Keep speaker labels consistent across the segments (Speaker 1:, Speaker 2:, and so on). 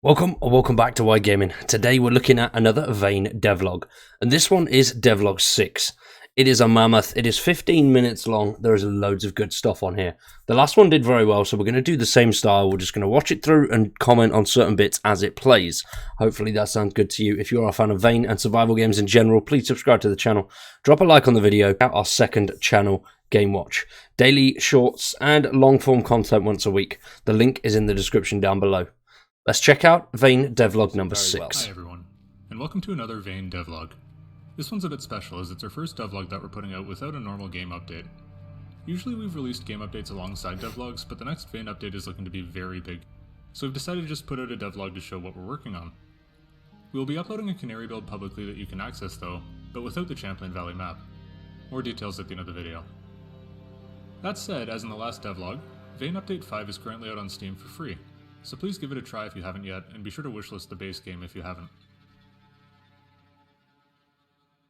Speaker 1: Welcome or welcome back to iGaming. Today we're looking at another Vane devlog, and this one is devlog 6. It is a mammoth. It is 15 minutes long. There is loads of good stuff on here. The last one did very well, so we're going to do the same style. We're just going to watch it through and comment on certain bits as it plays. Hopefully that sounds good to you. If you are a fan of Vane and survival games in general, please subscribe to the channel. Drop a like on the video. Our second channel, Game Watch. Daily shorts and long-form content once a week. The link is in the description down below. Let's check out Vane devlog number 6.
Speaker 2: Hi everyone, and welcome to another Vane devlog. This one's a bit special as it's our first devlog that we're putting out without a normal game update. Usually we've released game updates alongside devlogs, but the next Vane update is looking to be very big, so we've decided to just put out a devlog to show what we're working on. We will be uploading a canary build publicly that you can access though, but without the Champlain Valley Map. More details at the end of the video. That said, as in the last devlog, Vane Update 5 is currently out on Steam for free. So please give it a try if you haven't yet, and be sure to wishlist the base game if you haven't.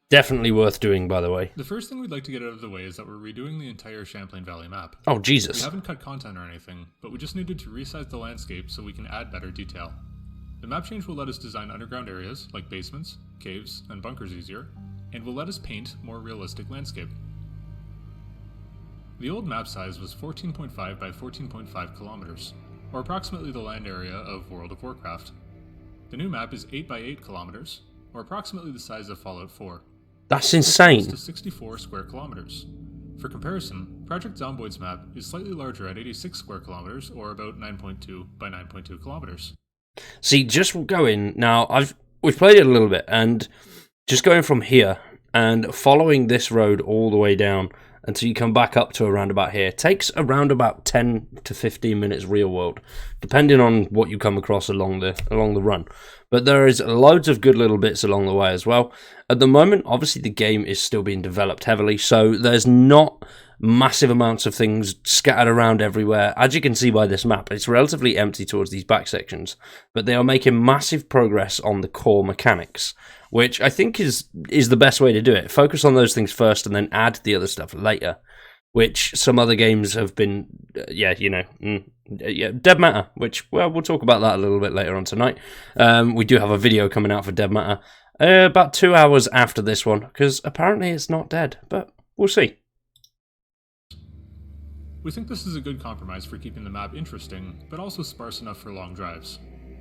Speaker 1: Definitely worth doing, by the way.
Speaker 2: The first thing we'd like to get out of the way is that we're redoing the entire Champlain Valley map.
Speaker 1: Oh, Jesus.
Speaker 2: We haven't cut content or anything, but we just needed to resize the landscape so we can add better detail. The map change will let us design underground areas, like basements, caves, and bunkers easier, and will let us paint more realistic landscape. The old map size was 14.5 by 14.5 kilometers. Or approximately the land area of World of Warcraft. The new map is 8 by 8 kilometers, or approximately the size of Fallout 4.
Speaker 1: That's insane.
Speaker 2: To 64 square kilometers. For comparison, Project Zomboid's map is slightly larger at 86 square kilometers, or about 9.2 by 9.2 kilometers.
Speaker 1: See, just going now, we've played it a little bit, and just going from here and following this road all the way down until you come back up to around about here takes around about 10 to 15 minutes real world, depending on what you come across along the run. But there is loads of good little bits along the way as well. At the moment, obviously the game is still being developed heavily, so there's not massive amounts of things scattered around everywhere. As you can see by this map, it's relatively empty towards these back sections, but they are making massive progress on the core mechanics, which I think is the best way to do it. Focus on those things first and then add the other stuff later, which some other games have been, Dead Matter, which, well, we'll talk about that a little bit later on tonight. We do have a video coming out for Dead Matter about 2 hours after this one, because apparently it's not dead, but we'll see.
Speaker 2: We think this is a good compromise for keeping the map interesting, but also sparse enough for long drives.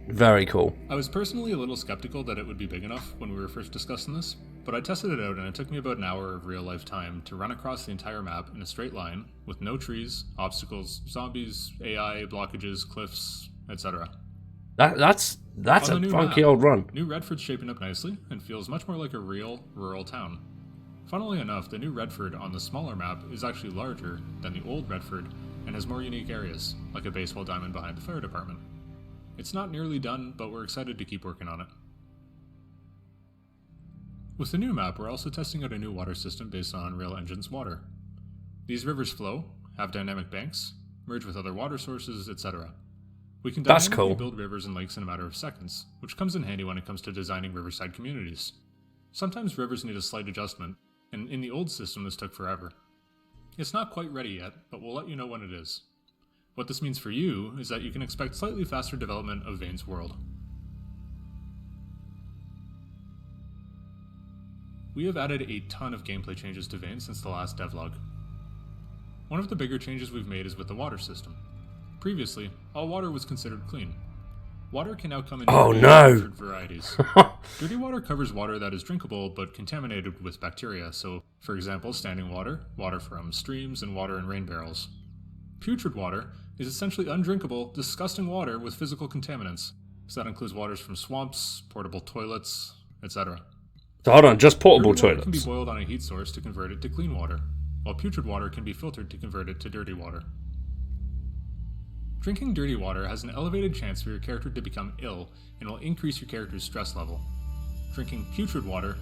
Speaker 1: Very cool.
Speaker 2: I was personally a little skeptical that it would be big enough when we were first discussing this, but I tested it out and it took me about an hour of real-life time to run across the entire map in a straight line, with no trees, obstacles, zombies, AI, blockages, cliffs, etc.
Speaker 1: That's a funky old run.
Speaker 2: New Redford's shaping up nicely and feels much more like a real, rural town. Funnily enough, the new Redford on the smaller map is actually larger than the old Redford and has more unique areas, like a baseball diamond behind the fire department. It's not nearly done, but we're excited to keep working on it. With the new map, we're also testing out a new water system based on Unreal Engine's water. These rivers flow, have dynamic banks, merge with other water sources, etc. We can dynamically build rivers and lakes in a matter of seconds, which comes in handy when it comes to designing riverside communities. Sometimes rivers need a slight adjustment, and in the old system this took forever. It's not quite ready yet, but we'll let you know when it is. What this means for you is that you can expect slightly faster development of Vane's world. We have added a ton of gameplay changes to Vane since the last devlog. One of the bigger changes we've made is with the water system. Previously, all water was considered clean. Water can now come in different varieties. Dirty water covers water that is drinkable but contaminated with bacteria, so, for example, standing water, water from streams, and water in rain barrels. Putrid water is essentially undrinkable, disgusting water with physical contaminants. So that includes waters from swamps, portable toilets, etc.
Speaker 1: So hold on, just portable
Speaker 2: dirty
Speaker 1: toilets.
Speaker 2: Water can be boiled on a heat source to convert it to clean water, while putrid water can be filtered to convert it to dirty water. Drinking dirty water has an elevated chance for your character to become ill and will increase your character's stress level. Drinking putrid water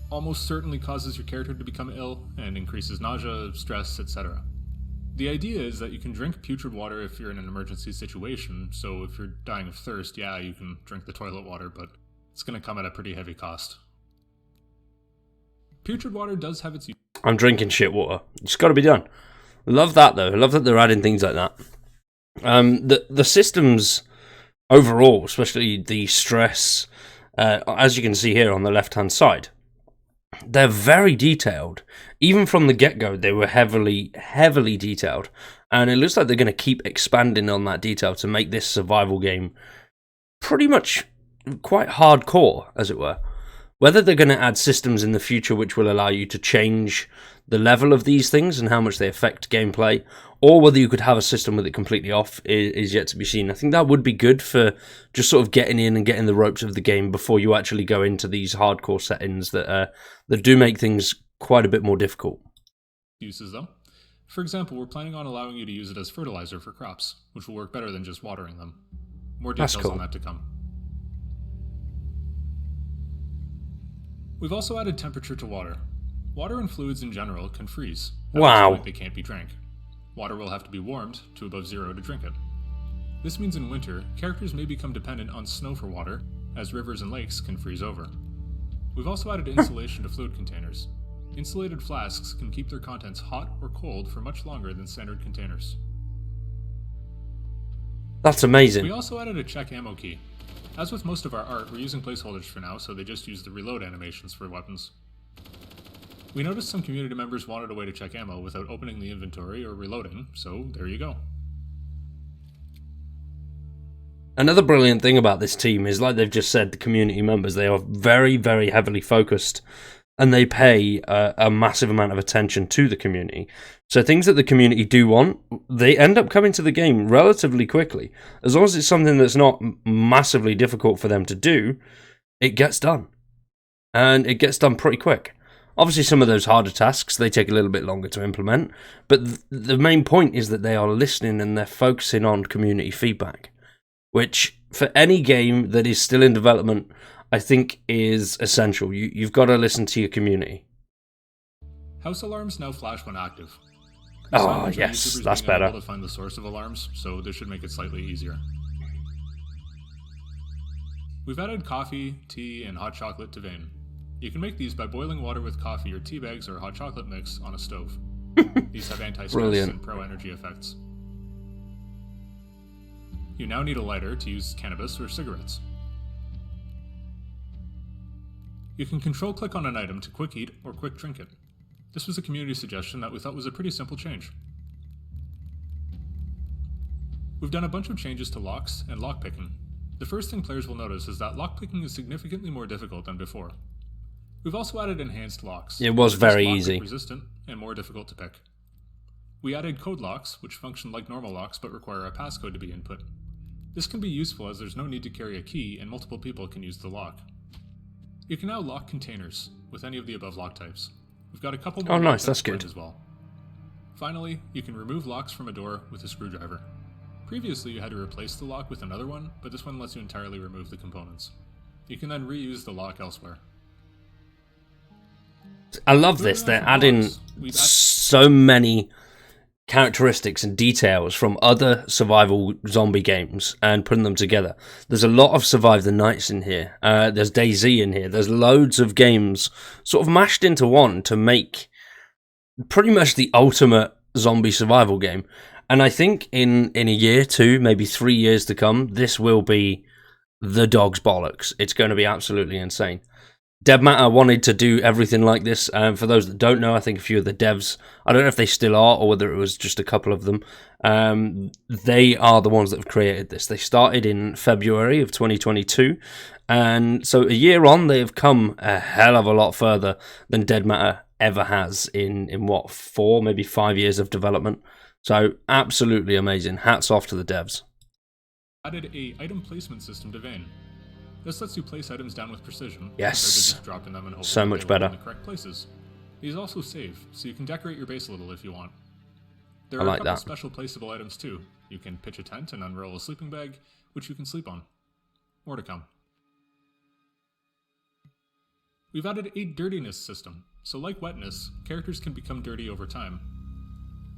Speaker 2: almost certainly causes your character to become ill and increases nausea, stress, etc. The idea is that you can drink putrid water if you're in an emergency situation, so if you're dying of thirst, yeah, you can drink the toilet water, but it's going to come at a pretty heavy cost. Putrid water does have its use.
Speaker 1: I'm drinking shit water. It's got to be done. Love that, though. I love that they're adding things like that. The systems overall, especially the stress, as you can see here on the left-hand side, they're very detailed. Even from the get-go, they were heavily detailed. And it looks like they're going to keep expanding on that detail to make this survival game pretty much quite hardcore, as it were. Whether they're going to add systems in the future which will allow you to change the level of these things and how much they affect gameplay, or whether you could have a system with it completely off is yet to be seen. I think that would be good for just sort of getting in and getting the ropes of the game before you actually go into these hardcore settings that do make things quite a bit more difficult.
Speaker 2: Uses though. For example, we're planning on allowing you to use it as fertilizer for crops, which will work better than just watering them. More details on that to come. We've also added temperature to water. Water and fluids in general can freeze.
Speaker 1: Wow.
Speaker 2: They can't be drank. Water will have to be warmed to above 0 to drink it. This means in winter, characters may become dependent on snow for water, as rivers and lakes can freeze over. We've also added insulation to fluid containers. Insulated flasks can keep their contents hot or cold for much longer than standard containers.
Speaker 1: That's amazing.
Speaker 2: We also added a check ammo key. As with most of our art, we're using placeholders for now, so they just use the reload animations for weapons. We noticed some community members wanted a way to check ammo without opening the inventory or reloading, so there you go.
Speaker 1: Another brilliant thing about this team is, like they've just said, the community members, they are very, very heavily focused, and they pay a massive amount of attention to the community. So things that the community do want, they end up coming to the game relatively quickly. As long as it's something that's not massively difficult for them to do, it gets done. And it gets done pretty quick. Obviously, some of those harder tasks, they take a little bit longer to implement. But the main point is that they are listening and they're focusing on community feedback, which for any game that is still in development, I think is essential. You've got to listen to your community.
Speaker 2: House alarms now flash when active.
Speaker 1: Oh, yes, that's better.
Speaker 2: Able to find the source of alarms, so this should make it slightly easier. We've added coffee, tea, and hot chocolate to Vane. You can make these by boiling water with coffee or tea bags or hot chocolate mix on a stove. These have anti-stress and pro-energy effects. You now need a lighter to use cannabis or cigarettes. You can control-click on an item to quick eat or quick drink it. This was a community suggestion that we thought was a pretty simple change. We've done a bunch of changes to locks and lockpicking. The first thing players will notice is that lockpicking is significantly more difficult than before. We've also added enhanced locks.
Speaker 1: It was very easy.
Speaker 2: Resistant and more difficult to pick. We added code locks, which function like normal locks but require a passcode to be input. This can be useful as there's no need to carry a key and multiple people can use the lock. You can now lock containers with any of the above lock types. We've got a couple more.
Speaker 1: Oh, nice, that's good.
Speaker 2: As well. Finally, you can remove locks from a door with a screwdriver. Previously, you had to replace the lock with another one, but this one lets you entirely remove the components. You can then reuse the lock elsewhere.
Speaker 1: I love this. They're adding so many characteristics and details from other survival zombie games and putting them together. There's a lot of Survive the Nights in here. There's DayZ in here. There's loads of games sort of mashed into one to make pretty much the ultimate zombie survival game. And I think in a year, 2, maybe 3 years to come, this will be the dog's bollocks. It's going to be absolutely insane. DevMatter wanted to do everything like this. For those that don't know, I think a few of the devs, I don't know if they still are or whether it was just a couple of them, they are the ones that have created this. They started in February of 2022, and so a year on, they have come a hell of a lot further than DevMatter ever has in what, 4, maybe 5 years of development. So absolutely amazing. Hats off to the devs.
Speaker 2: Added a item placement system to Vane. This lets you place items down with precision.
Speaker 1: Yes.
Speaker 2: Just dropping them and
Speaker 1: so much better.
Speaker 2: In the correct places. These also save, so you can decorate your base a little if you want. There
Speaker 1: I
Speaker 2: are
Speaker 1: like
Speaker 2: a couple
Speaker 1: that.
Speaker 2: Special placeable items too. You can pitch a tent and unroll a sleeping bag, which you can sleep on. More to come. We've added a dirtiness system. So like wetness, characters can become dirty over time.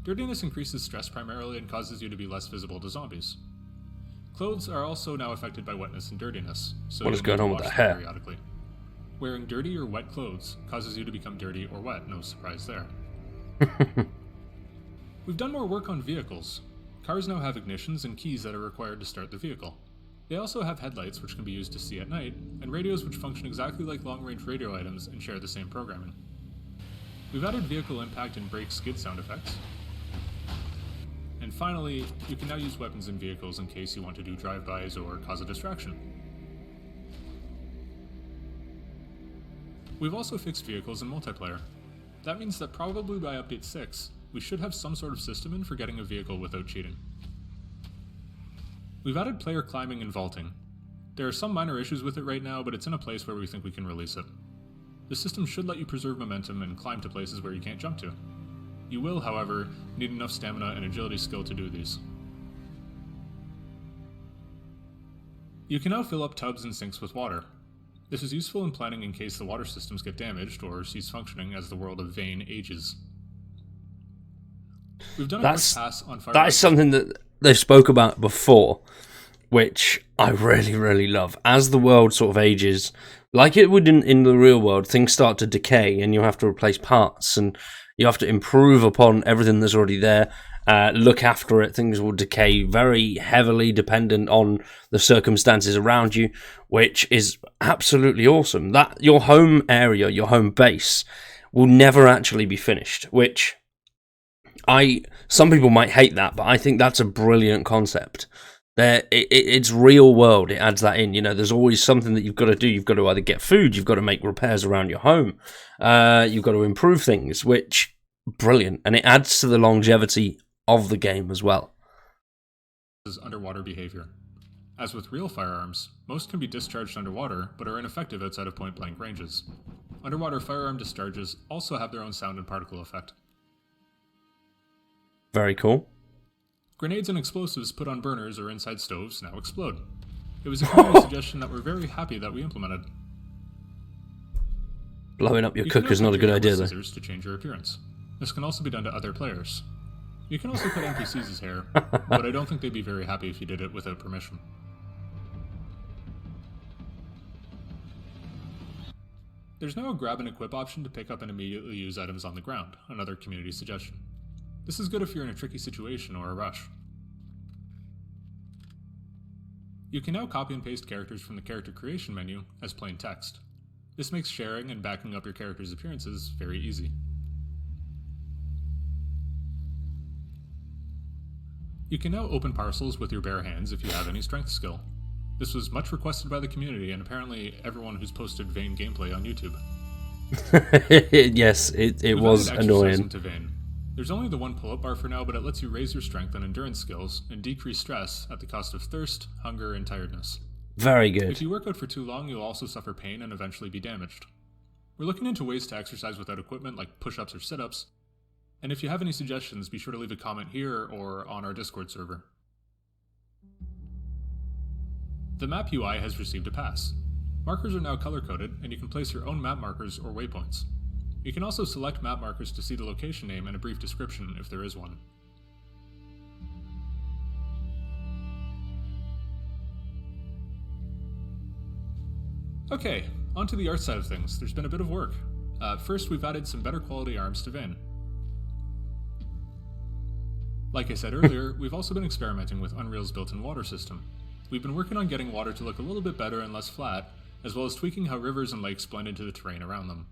Speaker 2: Dirtiness increases stress primarily and causes you to be less visible to zombies. Clothes are also now affected by wetness and dirtiness, so
Speaker 1: what is going on with the hair?
Speaker 2: Periodically. Wearing dirty or wet clothes causes you to become dirty or wet, no surprise there. We've done more work on vehicles. Cars now have ignitions and keys that are required to start the vehicle. They also have headlights which can be used to see at night, and radios which function exactly like long-range radio items and share the same programming. We've added vehicle impact and brake skid sound effects. And finally, you can now use weapons in vehicles in case you want to do drive-bys or cause a distraction. We've also fixed vehicles in multiplayer. That means that probably by update 6, we should have some sort of system in for getting a vehicle without cheating. We've added player climbing and vaulting. There are some minor issues with it right now, but it's in a place where we think we can release it. The system should let you preserve momentum and climb to places where you can't jump to. You will, however, need enough stamina and agility skill to do these. You can now fill up tubs and sinks with water. This is useful in planning in case the water systems get damaged or cease functioning as the world of Vane ages. We've done a quick pass on fire.
Speaker 1: That is something that they spoke about before, which I really, really love. As the world sort of ages, like it would in the real world, things start to decay and you have to replace parts and you have to improve upon everything that's already there, look after it. Things will decay very heavily dependent on the circumstances around you, which is absolutely awesome. That your home area, your home base, will never actually be finished, which some people might hate that, but I think that's a brilliant concept. It's real world. It adds that in. You know, there's always something that you've got to do. You've got to either get food, you've got to make repairs around your home, you've got to improve things, which brilliant, and it adds to the longevity of the game as well.
Speaker 2: Underwater behavior. As with real firearms, most can be discharged underwater, but are ineffective outside of point-blank ranges. Underwater firearm discharges also have their own sound and particle effect.
Speaker 1: Very cool.
Speaker 2: Grenades and explosives put on burners or inside stoves now explode. It was a community suggestion that we're very happy that we implemented.
Speaker 1: Blowing up your cooker's not a good idea, though.
Speaker 2: Scissors to change your appearance. This can also be done to other players. You can also cut NPCs' hair, but I don't think they'd be very happy if you did it without permission. There's now a grab and equip option to pick up and immediately use items on the ground, another community suggestion. This is good if you're in a tricky situation or a rush. You can now copy and paste characters from the character creation menu as plain text. This makes sharing and backing up your character's appearances very easy. You can now open parcels with your bare hands if you have any strength skill. This was much requested by the community and apparently everyone who's posted Vane gameplay on YouTube.
Speaker 1: Yes, it was annoying.
Speaker 2: To Vane. There's only the one pull-up bar for now, but it lets you raise your strength and endurance skills and decrease stress at the cost of thirst, hunger, and tiredness.
Speaker 1: Very good.
Speaker 2: If you work out for too long, you'll also suffer pain and eventually be damaged. We're looking into ways to exercise without equipment like push-ups or sit-ups, and if you have any suggestions, be sure to leave a comment here or on our Discord server. The map UI has received a pass. Markers are now color-coded, and you can place your own map markers or waypoints. You can also select map markers to see the location name and a brief description if there is one. Okay, on to the art side of things. There's been a bit of work. First, we've added some better quality arms to Vane. Like I said earlier, we've also been experimenting with Unreal's built-in water system. We've been working on getting water to look a little bit better and less flat, as well as tweaking how rivers and lakes blend into the terrain around them.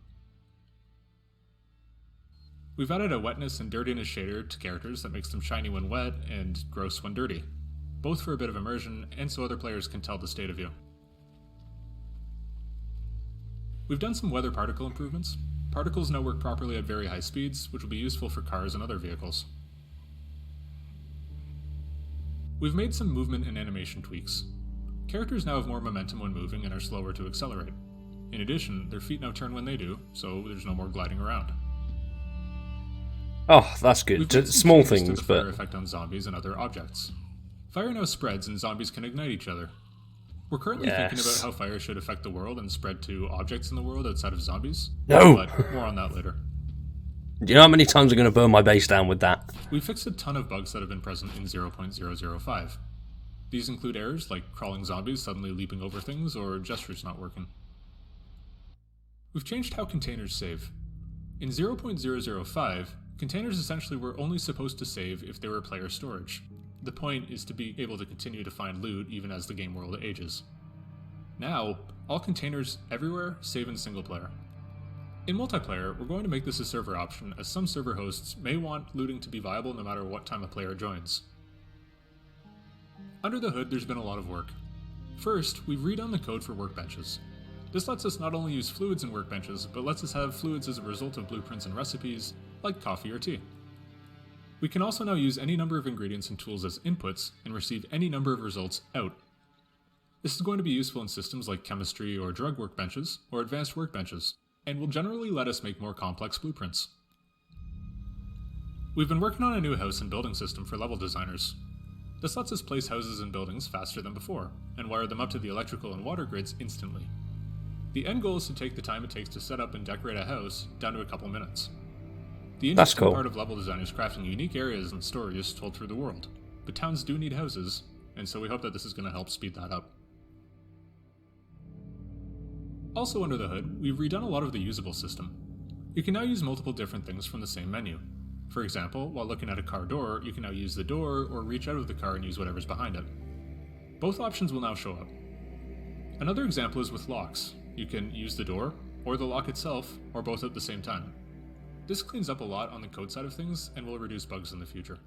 Speaker 2: We've added a wetness and dirtiness shader to characters that makes them shiny when wet and gross when dirty, both for a bit of immersion and so other players can tell the state of you. We've done some weather particle improvements. Particles now work properly at very high speeds, which will be useful for cars and other vehicles. We've made some movement and animation tweaks. Characters now have more momentum when moving and are slower to accelerate. In addition, their feet now turn when they do, so there's no more gliding around.
Speaker 1: Oh, that's good. Small things, but...
Speaker 2: fire effect on zombies and other objects. Fire now spreads and zombies can ignite each other. We're currently thinking about how fire should affect the world and spread to objects in the world outside of zombies.
Speaker 1: No!
Speaker 2: But more on that later.
Speaker 1: Do you know how many times I'm going to burn my base down with that?
Speaker 2: We fixed a ton of bugs that have been present in 0.005. These include errors like crawling zombies suddenly leaping over things or gestures not working. We've changed how containers save. In 0.005, containers essentially were only supposed to save if they were player storage. The point is to be able to continue to find loot even as the game world ages. Now, all containers everywhere, save in single player. In multiplayer, we're going to make this a server option, as some server hosts may want looting to be viable no matter what time a player joins. Under the hood, there's been a lot of work. First, we've redone the code for workbenches. This lets us not only use fluids in workbenches, but lets us have fluids as a result of blueprints and recipes, like coffee or tea. We can also now use any number of ingredients and tools as inputs, and receive any number of results out. This is going to be useful in systems like chemistry or drug workbenches, or advanced workbenches, and will generally let us make more complex blueprints. We've been working on a new house and building system for level designers. This lets us place houses and buildings faster than before, and wire them up to the electrical and water grids instantly. The end goal is to take the time it takes to set up and decorate a house down to a couple minutes. The interesting part of level design is crafting unique areas and stories told through the world, but towns do need houses, and so we hope that this is going to help speed that up. Also under the hood, we've redone a lot of the usable system. You can now use multiple different things from the same menu. For example, while looking at a car door, you can now use the door or reach out of the car and use whatever's behind it. Both options will now show up. Another example is with locks. You can use the door, or the lock itself, or both at the same time. This cleans up a lot on the code side of things and will reduce bugs in the future.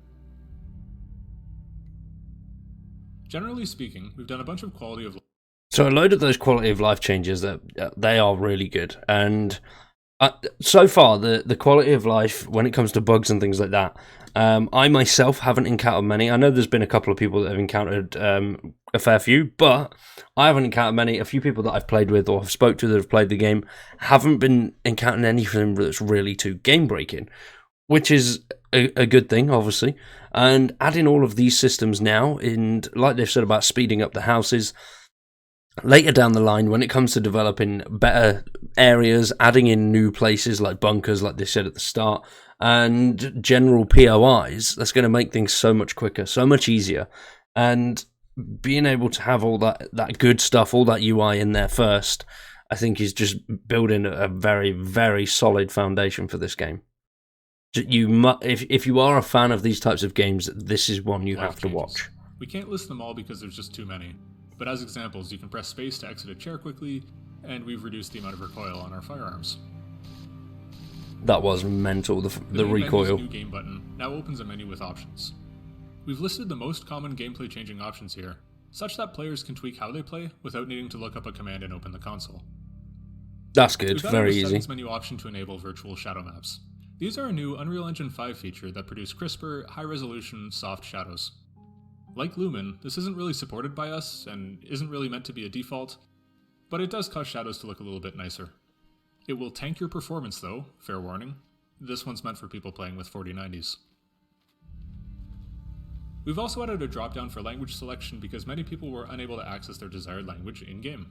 Speaker 2: Generally speaking, we've done a bunch of quality of life.
Speaker 1: So a load of those quality of life changes, that they are really good. And so far, the quality of life, when it comes to bugs and things like that, I myself haven't encountered many. I know there's been a couple of people that have encountered a fair few, but I haven't encountered many. A few people that I've played with or have spoke to that have played the game haven't been encountering anything that's really too game-breaking, which is a good thing, obviously. And adding all of these systems now, and like they've said about speeding up the houses, later down the line, when it comes to developing better areas, adding in new places like bunkers, like they said at the start, and general POIs, that's going to make things so much quicker, so much easier. And being able to have all that good stuff, all that UI in there first, I think is just building a very, very solid foundation for this game. If you are a fan of these types of games, this is one you have to watch.
Speaker 2: We can't list them all because there's just too many. But as examples, you can press space to exit a chair quickly, and we've reduced the amount of recoil on our firearms.
Speaker 1: That was mental, the recoil.
Speaker 2: The new game button now opens a menu with options. We've listed the most common gameplay changing options here, such that players can tweak how they play without needing to look up a command and open the console.
Speaker 1: That's good,
Speaker 2: We've
Speaker 1: very
Speaker 2: added a
Speaker 1: easy.
Speaker 2: settings menu option to enable virtual shadow maps. These are a new Unreal Engine 5 feature that produce crisper, high-resolution, soft shadows. Like Lumen, this isn't really supported by us, and isn't really meant to be a default, but it does cause shadows to look a little bit nicer. It will tank your performance though, fair warning. This one's meant for people playing with 4090s. We've also added a drop-down for language selection because many people were unable to access their desired language in-game.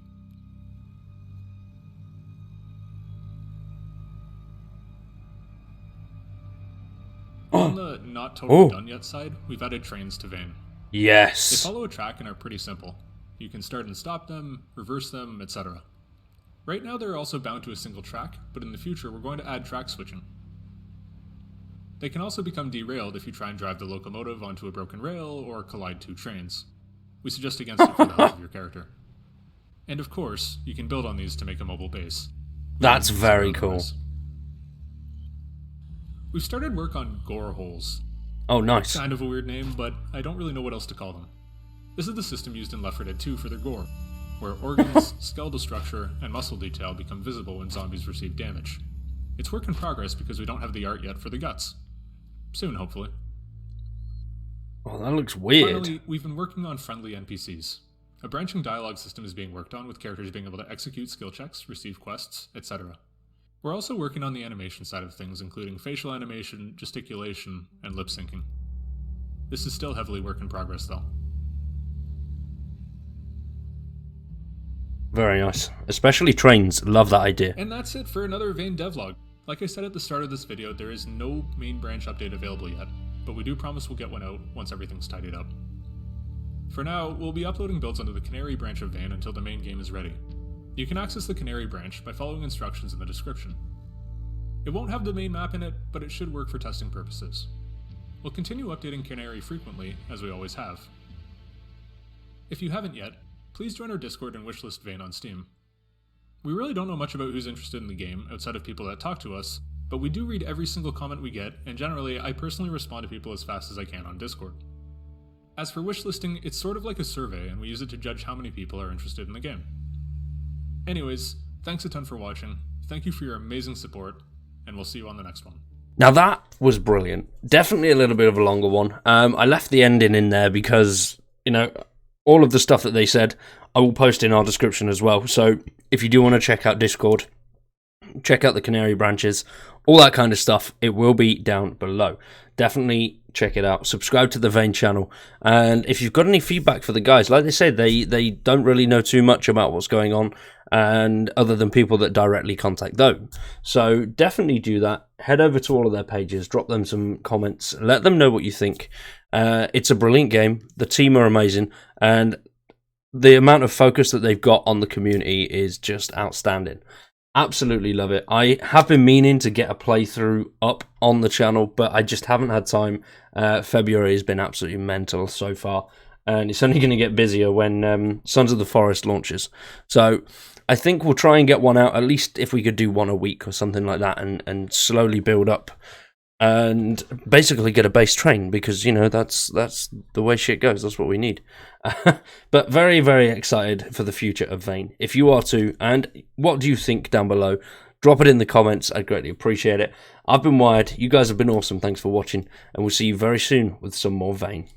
Speaker 2: On the not totally done yet side, we've added trains to Vane.
Speaker 1: Yes.
Speaker 2: They follow a track and are pretty simple. You can start and stop them, reverse them, etc. Right now they're also bound to a single track, but in the future we're going to add track switching. They can also become derailed if you try and drive the locomotive onto a broken rail or collide two trains. We suggest against it for the health of your character. And of course, you can build on these to make a mobile base.
Speaker 1: That's very cool.
Speaker 2: We've started work on gore holes.
Speaker 1: Oh, nice.
Speaker 2: Kind of a weird name, but I don't really know what else to call them. This is the system used in Left 4 Dead 2 for their gore, where organs, skeletal structure, and muscle detail become visible when zombies receive damage. It's work in progress because we don't have the art yet for the guts. Soon, hopefully.
Speaker 1: Oh, that looks weird.
Speaker 2: Finally, we've been working on friendly NPCs. A branching dialogue system is being worked on, with characters being able to execute skill checks, receive quests, etc. We're also working on the animation side of things, including facial animation, gesticulation, and lip syncing. This is still heavily work in progress, though.
Speaker 1: Very nice. Especially trains. Love that idea.
Speaker 2: And that's it for another Vane devlog. Like I said at the start of this video, there is no main branch update available yet, but we do promise we'll get one out once everything's tidied up. For now, we'll be uploading builds onto the Canary branch of Vane until the main game is ready. You can access the Canary branch by following instructions in the description. It won't have the main map in it, but it should work for testing purposes. We'll continue updating Canary frequently, as we always have. If you haven't yet, please join our Discord and wishlist Vane on Steam. We really don't know much about who's interested in the game outside of people that talk to us, but we do read every single comment we get, and generally I personally respond to people as fast as I can on Discord. As for wishlisting, it's sort of like a survey, and we use it to judge how many people are interested in the game. Anyways, thanks a ton for watching, thank you for your amazing support, and we'll see you on the next one.
Speaker 1: Now that was brilliant. Definitely a little bit of a longer one. I left the ending in there because, you know, all of the stuff that they said, I will post in our description as well. So if you do want to check out Discord, check out the Canary branches, all that kind of stuff, it will be down below. Definitely check it out. Subscribe to the Vane channel. And if you've got any feedback for the guys, like they said, they don't really know too much about what's going on, and other than people that directly contact them. So definitely do that. Head over to all of their pages, drop them some comments, let them know what you think. It's a brilliant game. The team are amazing, and the amount of focus that they've got on the community is just outstanding. Absolutely love it. I have been meaning to get a playthrough up on the channel, but I just haven't had time. February has been absolutely mental so far, and it's only going to get busier when Sons of the Forest launches. So I think we'll try and get one out, at least if we could do one a week or something like that, and slowly build up and basically get a base train, because, you know, that's the way shit goes. That's what we need. But very, very excited for the future of Vane. If you are too, and what do you think down below? Drop it in the comments. I'd greatly appreciate it. I've been Wired. You guys have been awesome. Thanks for watching, and we'll see you very soon with some more Vane.